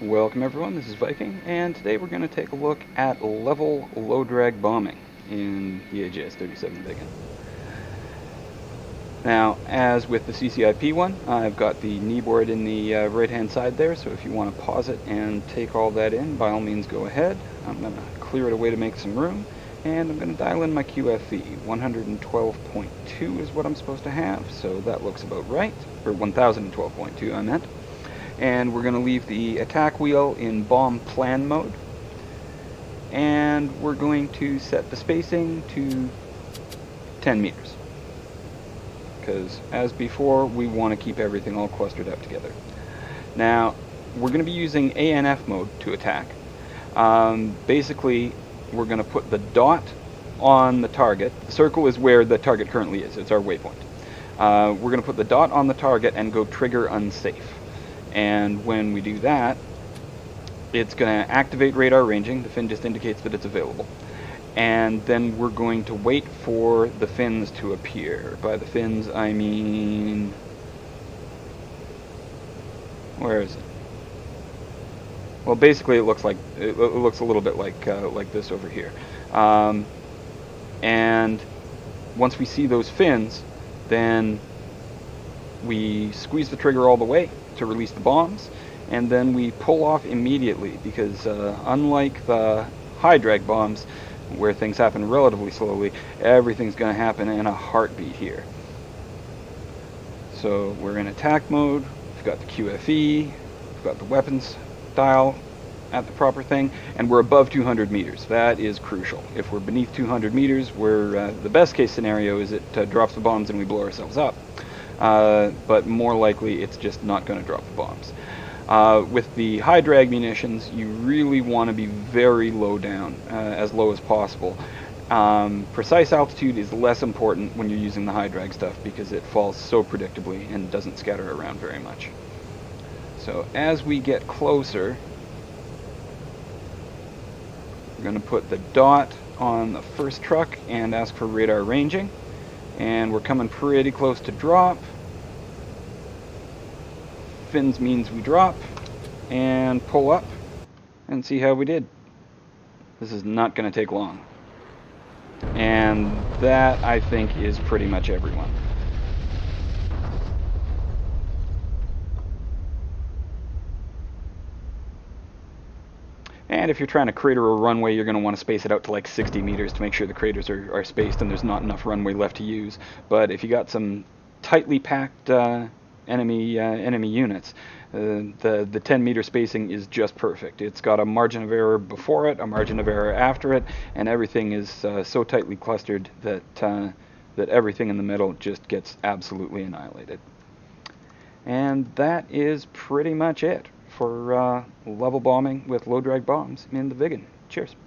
Welcome everyone, this is Viking, and today we're going to take a look at level low drag bombing in the AJS-37 Viggen. Now, as with the CCRP one, I've got the kneeboard in the right hand side there, so if you want to pause it and take all that in, by all means go ahead. I'm going to clear it away to make some room, and I'm going to dial in my QFE. 112.2 is what I'm supposed to have, so that looks about right, or 1012.2 I meant. And we're going to leave the attack wheel in bomb plan mode, and we're going to set the spacing to 10 meters, because as before we want to keep everything all clustered up together. Now we're going to be using ANF mode to attack. Basically we're going to put the dot on the target. The circle is where the target currently is, it's our waypoint. We're going to put the dot on the target and go trigger unsafe. And when we do that, it's going to activate radar ranging. The fin just indicates that it's available. And then we're going to wait for the fins to appear. By the fins, I mean... where is it? Well, basically it looks like it looks a little bit like this over here. And once we see those fins, then we squeeze the trigger all the way to release the bombs, and then we pull off immediately, because unlike the high drag bombs where things happen relatively slowly, everything's going to happen in a heartbeat here. So we're in attack mode, we've got the QFE, we've got the weapons dial at the proper thing, and we're above 200 meters. That is crucial. If we're beneath 200 meters, we're, the best case scenario is it drops the bombs and we blow ourselves up. But more likely it's just not going to drop the bombs. With the high drag munitions, you really want to be very low down, as low as possible. Precise altitude is less important when you're using the high drag stuff, because it falls so predictably and doesn't scatter around very much. So as we get closer, we're going to put the dot on the first truck and ask for radar ranging. And we're coming pretty close to drop. Fins means we drop, and pull up and see how we did. This is not going to take long. And that, I think, is pretty much everyone. And if you're trying to crater a runway, you're going to want to space it out to like 60 meters to make sure the craters are spaced and there's not enough runway left to use. But if you got some tightly packed enemy units, the 10 meter spacing is just perfect. It's got a margin of error before it, a margin of error after it, and everything is so tightly clustered that that everything in the middle just gets absolutely annihilated. And that is pretty much it for level bombing with low drag bombs in the Viggen. Cheers.